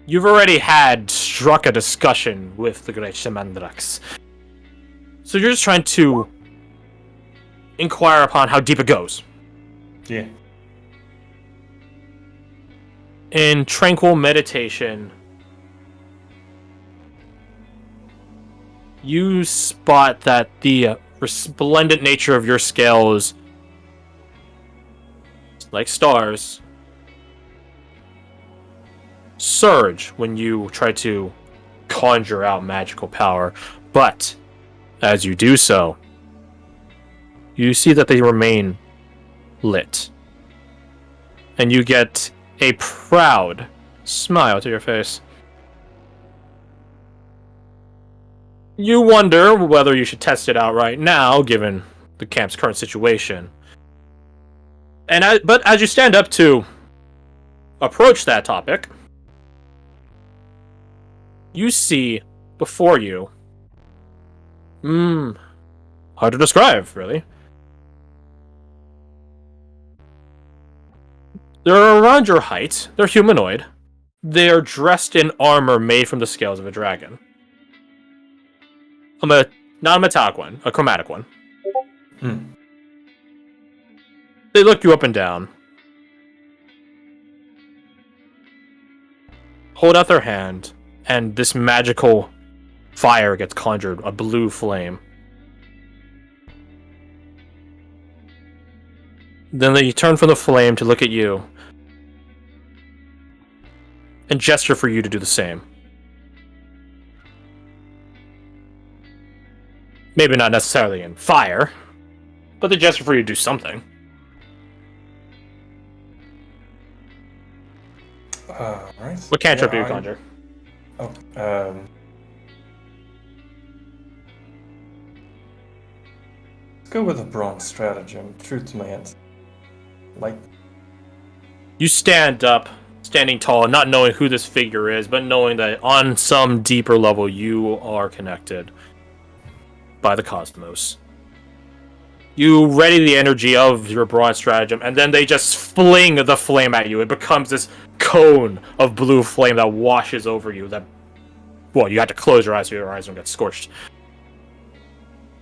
you've already struck a discussion with the great Shamandrax. So you're just trying to inquire upon how deep it goes. Yeah. In tranquil meditation, you spot that the resplendent nature of your scales, like stars, surge when you try to conjure out magical power. But as you do so, you see that they remain lit. And you get a proud smile to your face. You wonder whether you should test it out right now, given the camp's current situation. But as you stand up to approach that topic, you see before you... hard to describe, really. They're around your height. They're humanoid. They are dressed in armor made from the scales of a dragon. Not a metallic one, a chromatic one. They look you up and down. Hold out their hand, and this magical fire gets conjured, a blue flame. Then they turn from the flame to look at you and gesture for you to do the same. Maybe not necessarily in fire, but they gesture for you to do something. Right. What cantrip do you conjure? Let's go with a bronze stratagem. True to my hands. You stand up, standing tall, not knowing who this figure is, but knowing that on some deeper level you are connected by the cosmos. You ready the energy of your bronze stratagem, and then they just fling the flame at you. It becomes this cone of blue flame that washes over you. You have to close your eyes so your eyes don't get scorched.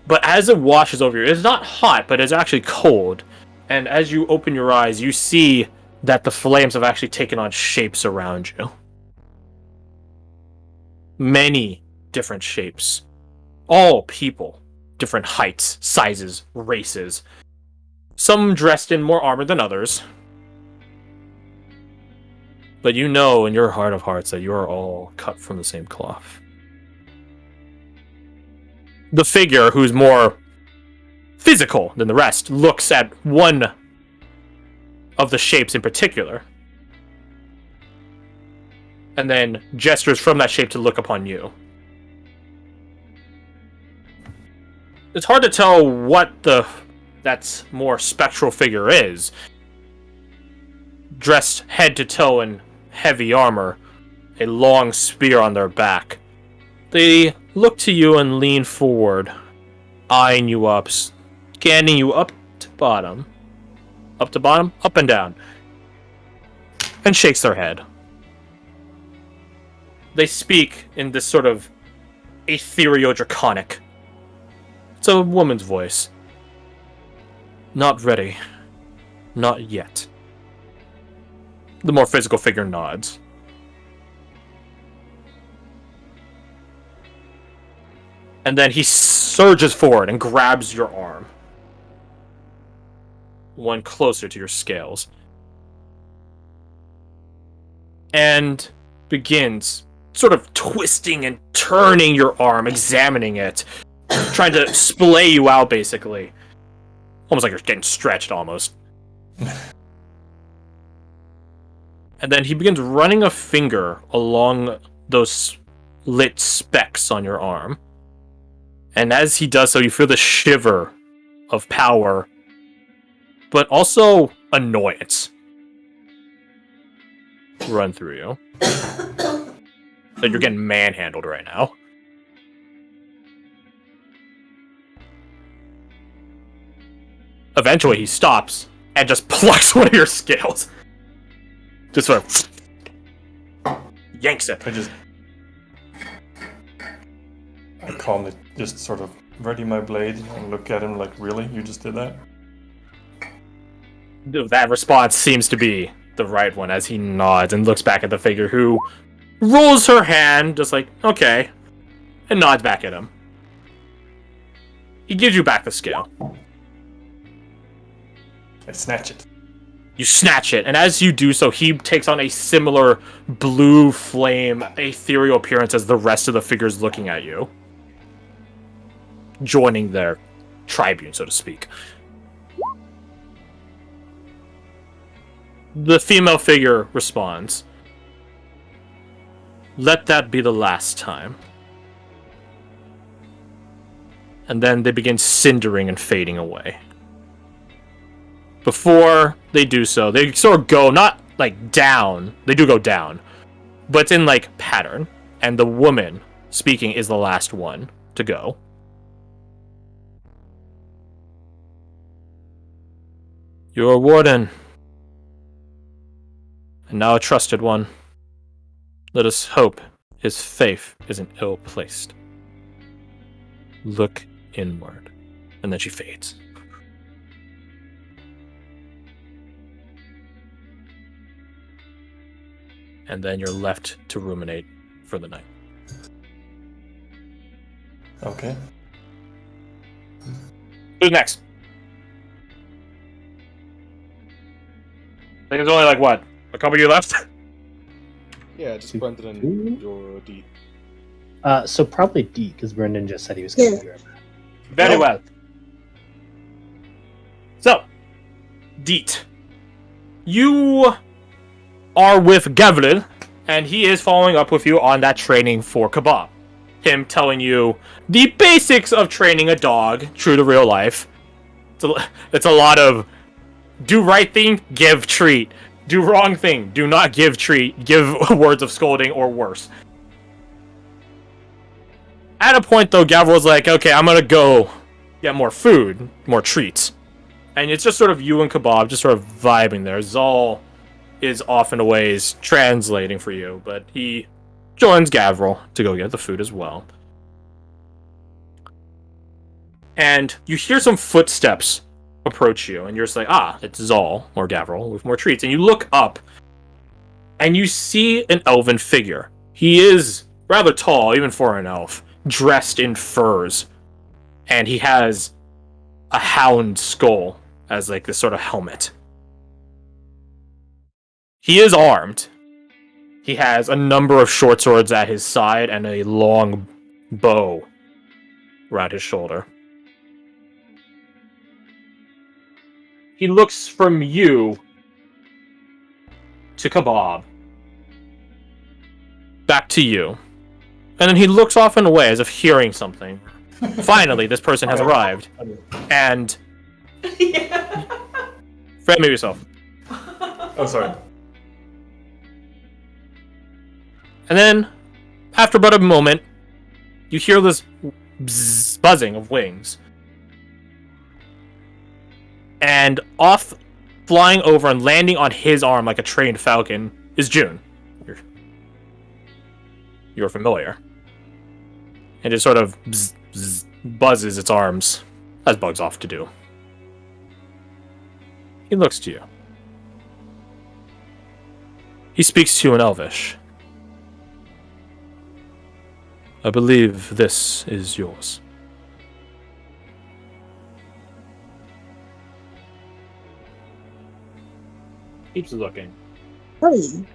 But as it washes over you, it's not hot, but it's actually cold. And as you open your eyes, you see that the flames have actually taken on shapes around you. Many different shapes. All people. Different heights, sizes, races. Some dressed in more armor than others. But you know in your heart of hearts that you are all cut from the same cloth. The figure, who's more physical than the rest, looks at one of the shapes in particular, and then gestures from that shape to look upon you. It's hard to tell what that more spectral figure is. Dressed head to toe in heavy armor, a long spear on their back. They look to you and lean forward, eyeing you up, scanning you up to bottom, up and down, and shakes their head. They speak in this sort of ethereal draconic. It's a woman's voice. Not ready. Not yet. The more physical figure nods. And then he surges forward and grabs your arm. One closer to your scales. And begins sort of twisting and turning your arm, examining it. Trying to splay you out, basically. Almost like you're getting stretched, almost. And then he begins running a finger along those lit specks on your arm. And as he does so, you feel the shiver of power, but also annoyance run through you. That you're getting manhandled right now. Eventually, he stops and just plucks one of your scales. Just sort of... yanks it. I calmly just sort of ready my blade and look at him like, really? You just did that? That response seems to be the right one as he nods and looks back at the figure who rolls her hand, just like, okay, and nods back at him. He gives you back the scale. I snatch it. You snatch it, and as you do so, he takes on a similar blue flame, ethereal appearance as the rest of the figures looking at you, joining their tribune, so to speak. The female figure responds, "Let that be the last time." And then they begin cindering and fading away. Before they do so, they sort of go, not like down, they do go down, but it's in like pattern, and the woman speaking is the last one to go. "You're a warden, and now a trusted one. Let us hope his faith isn't ill-placed. Look inward." And then she fades. And then you're left to ruminate for the night. Okay. Who's next? I think it's only like, what, a couple of you left? Yeah, just Brendan and your D. So probably D, because Brendan just said he was going to do it. Very well. So, Deet. You are with Gavril, and he is following up with you on that training for Kebab. Him telling you the basics of training a dog, true to real life. It's a lot of do right thing, give treat. Do wrong thing, do not give treat, give words of scolding or worse. At a point, though, Gavril's like, okay, I'm gonna go get more food, more treats. And it's just sort of you and Kebab just sort of vibing there. Zal is off in a ways translating for you, but he joins Gavril to go get the food as well. And you hear some footsteps approach you, and you're just like, it's Zal or Gavril with more treats. And you look up, and you see an elven figure. He is rather tall, even for an elf, dressed in furs, and he has a hound skull as like this sort of helmet. He is armed. He has a number of short swords at his side and a long bow around his shoulder. He looks from you to Kebab, back to you, and then he looks off and away as if hearing something. Finally, this person has arrived, and frame yourself. Oh, sorry. And then, after but a moment, you hear this bzz, buzzing of wings. And off, flying over and landing on his arm like a trained falcon, is June. You're familiar. And it sort of bzz, bzz, buzzes its arms, as bugs off to do. He looks to you. He speaks to you in Elvish. "I believe this is yours." Keeps looking. Hey.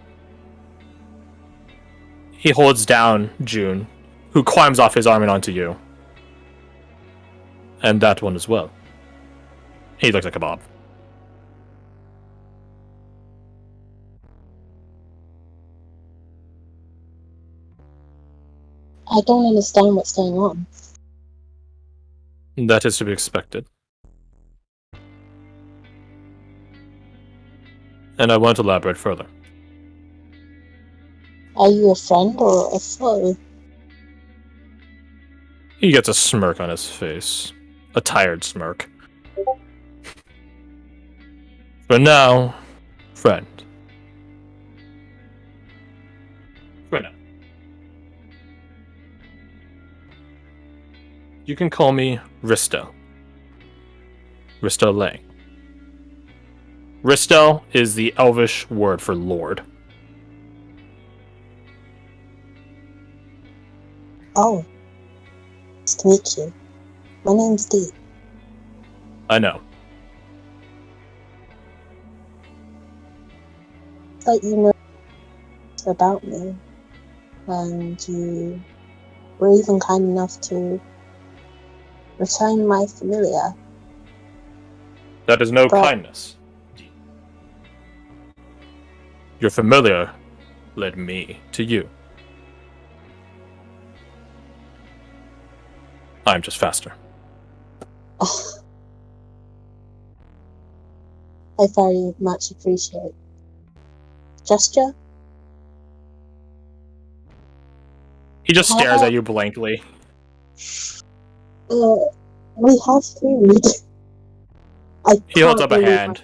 He holds down June, who climbs off his arm and onto you. And that one as well. He looks like a Bob. I don't understand what's going on. That is to be expected. And I won't elaborate further. Are you a friend or a foe? He gets a smirk on his face. A tired smirk. For now, friend. You can call me Risto. Risto Lang. Risto is the Elvish word for lord. Oh, nice to meet you. My name's Dee. I know. But you know about me, and you were even kind enough to return my familiar. That is no But- kindness. Your familiar led me to you. I'm just faster. I very much appreciate. Gesture? He just stares at you blankly. We have food. He holds up a hand.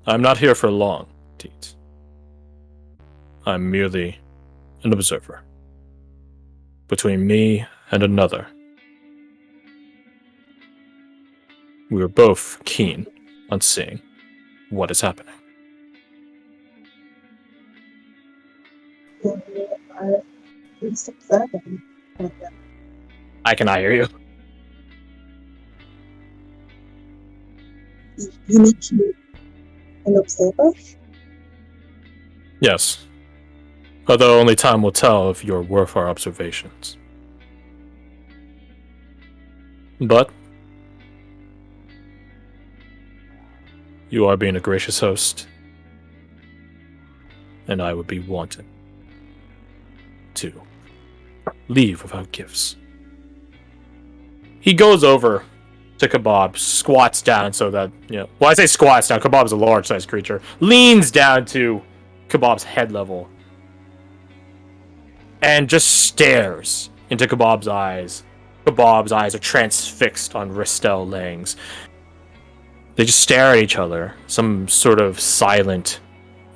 I'm not here for long, Teets. I'm merely an observer. Between me and another. We are both keen on seeing what is happening. It's observing. I cannot hear you. You mentioned an observer? Yes. Although only time will tell if you're worth our observations. But you are being a gracious host, and I would be wanting to leave without gifts. He goes over to Kebab, squats down so that, well, I say squats down, Kebab's a large-sized creature, leans down to Kebab's head level, and just stares into Kebab's eyes. Kebab's eyes are transfixed on Ristel Lang's. They just stare at each other, some sort of silent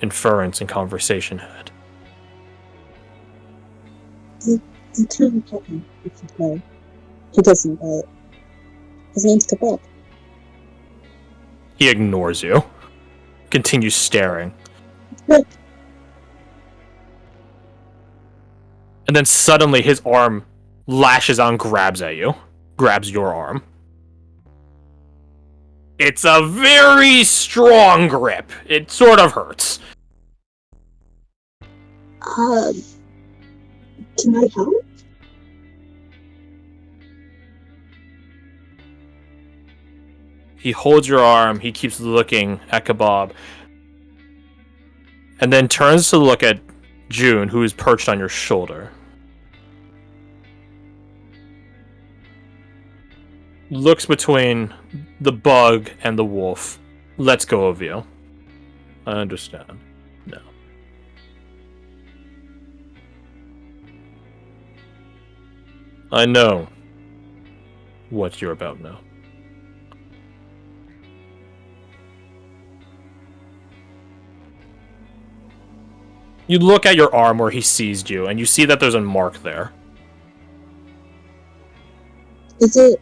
inference and conversation had. You can get him if you play. He doesn't, but his name's Kebab. He ignores you. Continues staring. Good. And then suddenly his arm lashes out and grabs at you. Grabs your arm. It's a very strong grip. It sort of hurts. Can I help? He holds your arm. He keeps looking at Kebab. And then turns to look at June, who is perched on your shoulder. Looks between the bug and the wolf. Lets go of you. I understand. No. I know what you're about now. You look at your arm where he seized you, and you see that there's a mark there. Is it,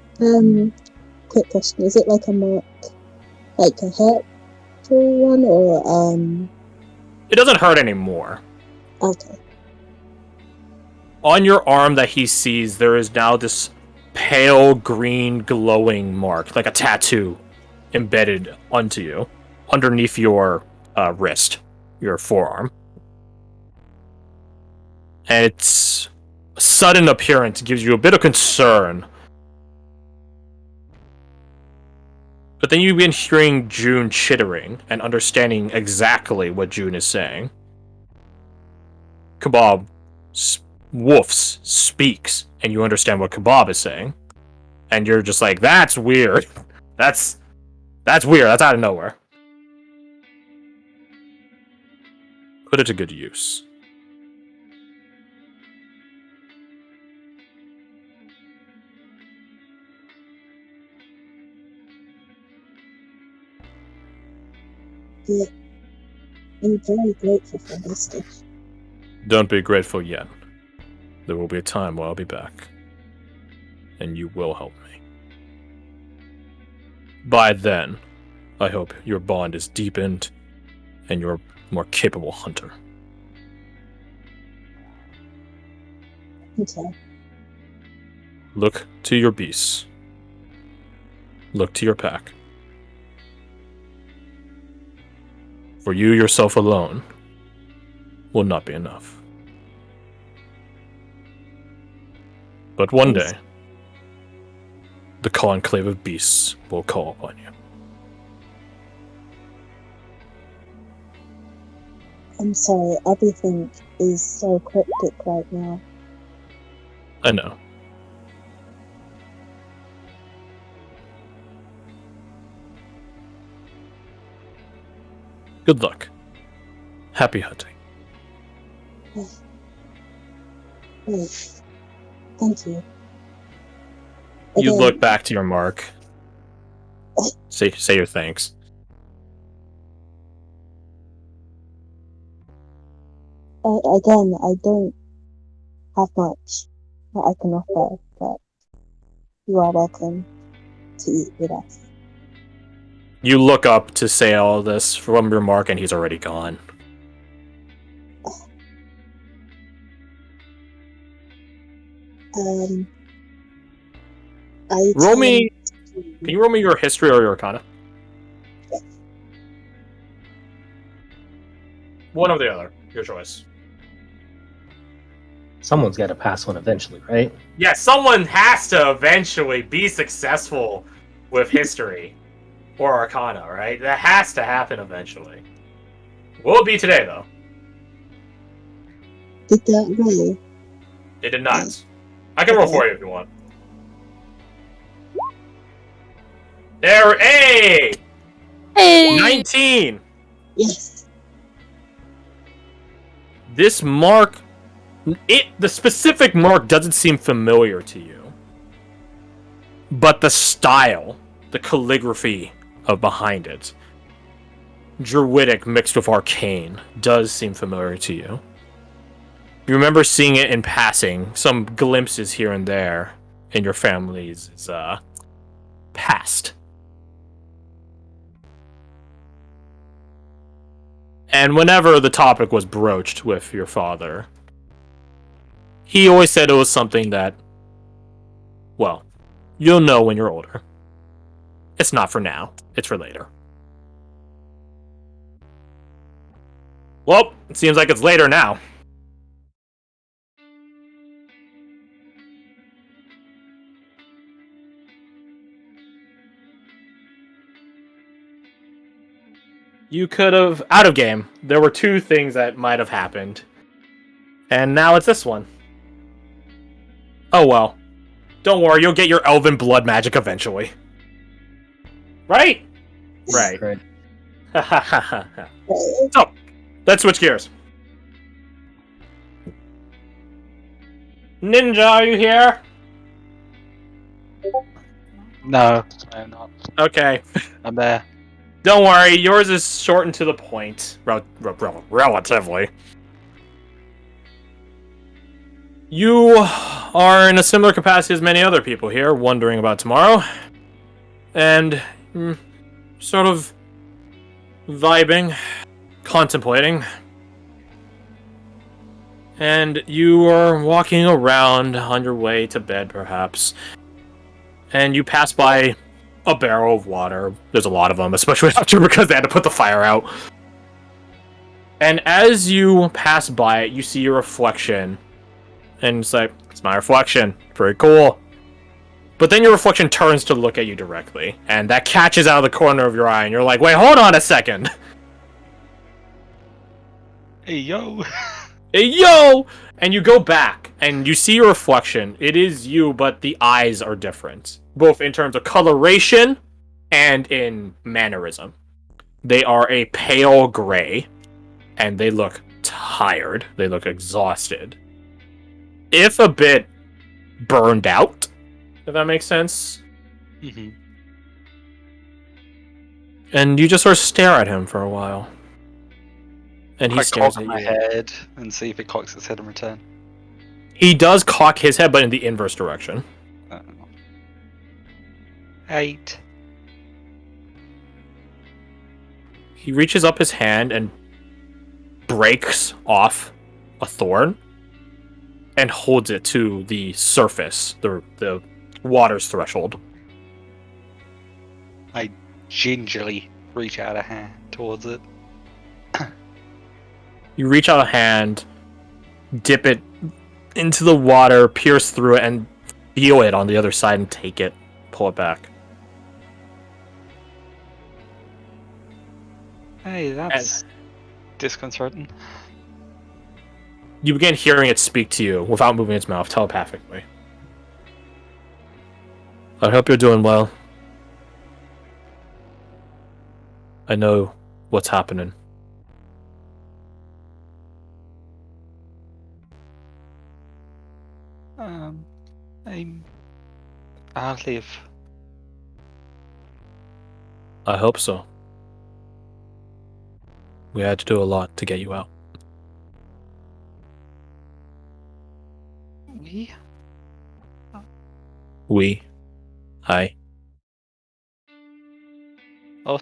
quick question, is it like a mark, like a hurtful one, or, It doesn't hurt anymore. okay. On your arm that he sees, there is now this pale green glowing mark, like a tattoo, embedded onto you, underneath your wrist, your forearm. And its sudden appearance gives you a bit of concern. But then you begin hearing June chittering and understanding exactly what June is saying. Kebab woofs, speaks, and you understand what Kebab is saying. And you're just like, that's weird. That's weird. That's out of nowhere. Put it to good use. Yeah. I'm very grateful for this stuff. Don't be grateful yet. There will be a time where I'll be back. and you will help me. By then, I hope your bond is deepened and you're a more capable hunter. Okay. Look to your beasts. Look to your pack. For you yourself alone will not be enough. But one day, the conclave of beasts will call upon you. I'm sorry, everything is so cryptic right now. I know. Good luck. Happy hunting. Wait. Thank you. You Again, look back to your mark. Say your thanks. Again, I don't have much that I can offer, but you are welcome to eat with us. You look up to say all this from your mark, and he's already gone. I Roll me. to- Can you roll me your history or your arcana? One or the other. Your choice. Someone's got to pass one eventually, right? Yeah, someone has to eventually be successful with history or arcana, right? That has to happen eventually. Will it be today, though? Did that roll? It did not. I can roll for you if you want. There, hey! Hey! 19! Yes. This mark, the specific mark doesn't seem familiar to you. But the style, the calligraphy of behind it, druidic mixed with arcane, does seem familiar to you. You remember seeing it in passing, some glimpses here and there in your family's past. And whenever the topic was broached with your father, he always said it was something that, well, you'll know when you're older. It's not for now, it's for later. Well, it seems like it's later now. You could have, out of game, there were two things that might have happened. And now it's this one. Oh well. Don't worry, you'll get your elven blood magic eventually. Right? Right. Right. So, let's switch gears. Ninja, are you here? No, I'm not. Okay. I'm there. Don't worry, yours is short and to the point. Relatively. You are in a similar capacity as many other people here, wondering about tomorrow. And sort of vibing, contemplating. And you are walking around on your way to bed, perhaps. And you pass by a barrel of water. There's a lot of them, especially after because they had to put the fire out. And as you pass by it, you see your reflection. And it's like, it's my reflection. Pretty cool. But then your reflection turns to look at you directly. And that catches out of the corner of your eye. And you're like, wait, hold on a second. Hey, yo! Hey, yo! And you go back, and you see your reflection. It is you, but the eyes are different. Both in terms of coloration and in mannerism. They are a pale gray, and they look tired. They look exhausted. If a bit burned out, if that makes sense. Mm-hmm. And you just sort of stare at him for a while. And he I stares cock at my you. head and see if it cocks its head in return. He does cock his head, but in the inverse direction. 8. He reaches up his hand and breaks off a thorn and holds it to the surface, the water's threshold. I gingerly reach out a hand towards it. You reach out a hand, dip it into the water, pierce through it, and feel it on the other side and take it. Pull it back. Hey, that's disconcerting. You begin hearing it speak to you without moving its mouth, telepathically. I hope you're doing well. I know what's happening. I'll live. I hope so. We had to do a lot to get you out. We? Hi. Oh,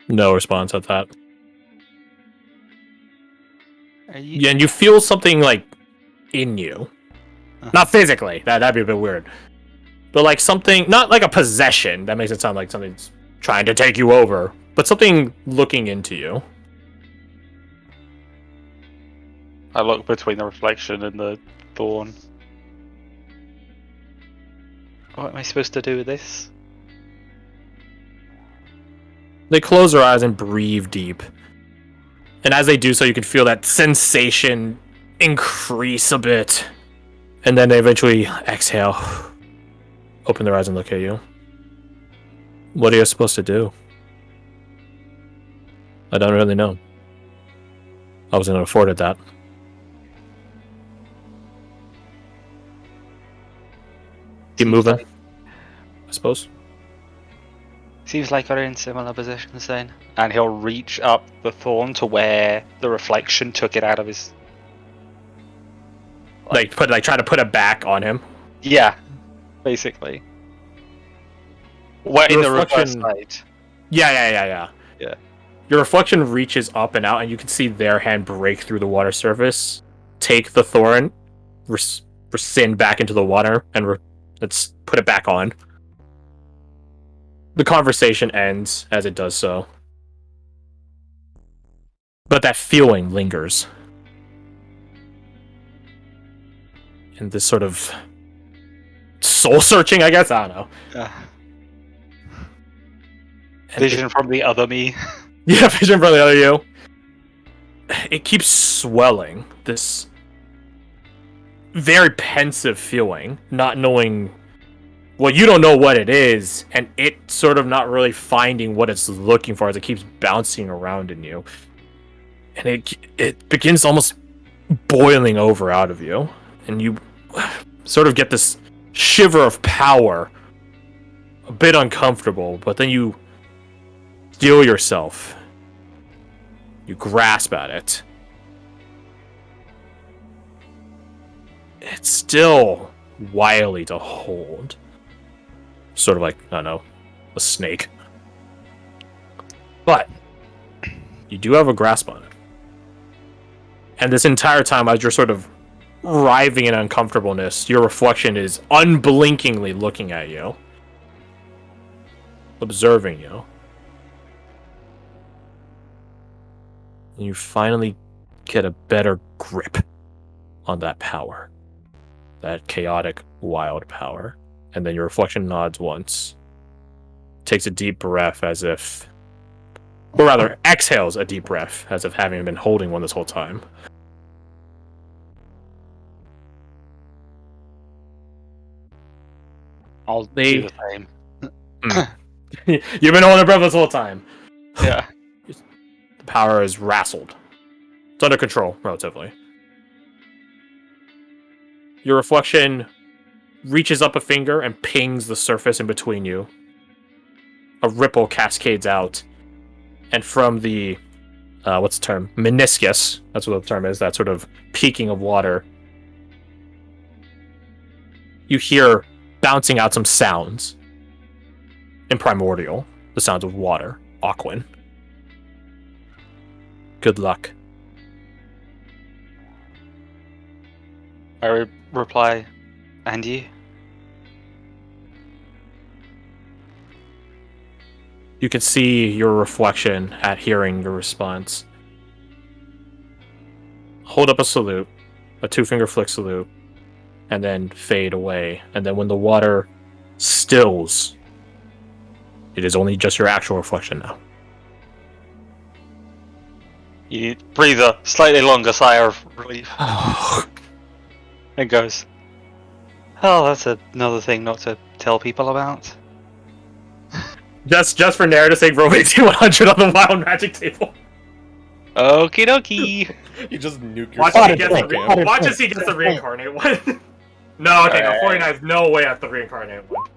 No response at that. are you? Yeah, and you feel something like in you. Not physically. That'd be a bit weird. But like something, not like a possession. That makes it sound like something's trying to take you over. But something looking into you. I look between the reflection and the thorn. What am I supposed to do with this? They close their eyes and breathe deep. And as they do so, you can feel that sensation increase a bit. And then they eventually exhale. Open their eyes and look at you. What are you supposed to do? I don't really know. I wasn't afforded that. Keep moving, I suppose. Seems like we're in similar positions then. And he'll reach up the thorn to where the reflection took it out of his. Like try to put it back on him. Yeah, basically. We're in the reverse reflection- side. Yeah. Yeah. Your reflection reaches up and out, and you can see their hand break through the water surface, take the thorn, rescind back into the water, and let's put it back on. The conversation ends as it does so. But that feeling lingers. And this sort of soul searching, I guess? I don't know. And Vision from the other me. Yeah, vision from the other you. It keeps swelling. This very pensive feeling, not knowing. Well, you don't know what it is, and it sort of not really finding what it's looking for as it keeps bouncing around in you. And it begins almost boiling over out of you. And you sort of get this shiver of power. A bit uncomfortable, but then you steel yourself. You grasp at it. It's still wily to hold. Sort of like, I don't know, a snake. But you do have a grasp on it. And this entire time, as you're sort of writhing in uncomfortableness, your reflection is unblinkingly looking at you. Observing you. And you finally get a better grip on that power. That chaotic, wild power. And then your reflection nods once. Takes a deep breath as if... Or rather, exhales a deep breath as if having been holding one this whole time. I'll do the same. You've been holding a breath this whole time. Yeah. The power is rassled. It's under control, relatively. Your reflection reaches up a finger and pings the surface in between you. A ripple cascades out. And from the, what's the term? Meniscus, that's what the term is, that sort of peaking of water. you hear bouncing out some sounds in Primordial, the sounds of water, Aquin. Good luck. I reply, and you? You can see your reflection at hearing your response. Hold up a salute, a 2-finger flick salute, and then fade away. And then when the water stills, it is only just your actual reflection now. You breathe a slightly longer sigh of relief. And goes, oh, that's another thing not to tell people about. Just for narrative sake, roll 100 on the wild magic table. Okie dokie. You just nuke Watch yourself. as he gets the reincarnate one. No, okay, no, 49 is no way at the reincarnate one.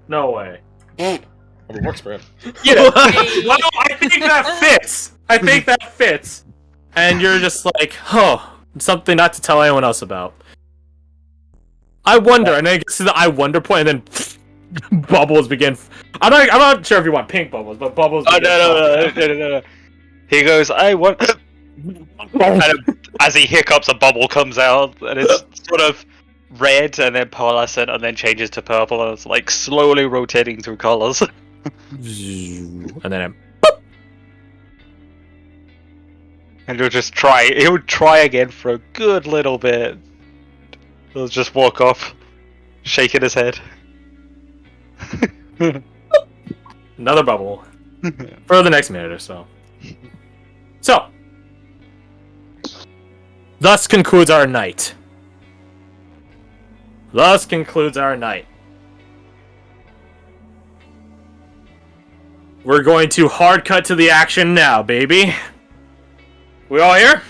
No way. It works for him. Yeah, well, I think that fits. I think that fits. And you're just like, oh, something not to tell anyone else about. I wonder, and then it gets to the I wonder point, and then bubbles begin. I'm not sure if you want pink bubbles, but bubbles. Oh, no. He goes, I want. And as he hiccups, a bubble comes out, and it's sort of red, and then pearlescent, and then changes to purple, and it's like slowly rotating through colors. And then And he'll just try. He would try again for a good little bit. He'll just walk off, shaking his head. another bubble for the next minute or so. So, thus concludes our night. We're going to hard cut to the action now, baby. We all here?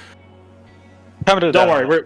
Don't Don't worry,